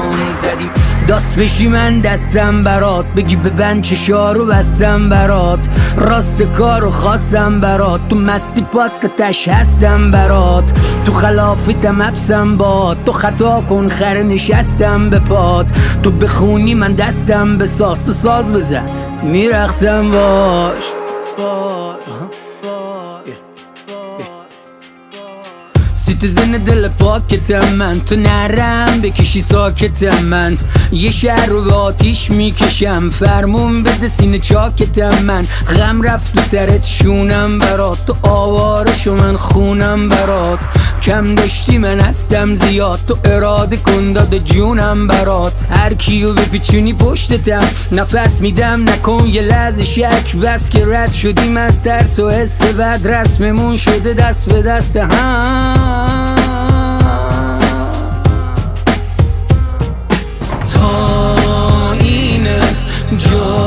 پامونو زدیم داست بشی من دستم برات بگی ببند چشارو بستم برات راست کارو خواستم برات تو مستی پاتتش هستم برات تو خلافیتم حبسم باد تو خطا کن خر نشستم به پات تو بخونی من دستم بساز تو ساز بزن میرقصم باش سیتیزن دل پاکتم من تو نرم بکشی ساکتم من یه شهر رو به آتیش میکشم فرمون بده سینه چاکتم من غم رفت تو سرت شونم برات تو آوارشو من خونم برات کم داشتی من هستم زیاد تو اراده کن داده جونم برات هر کیو بپیچونی پشتتم نفس میدم نکن یه لحظه شک بس که رد شدیم از ترس و حس بد رسممون شده دست به دست هم تا اینه جا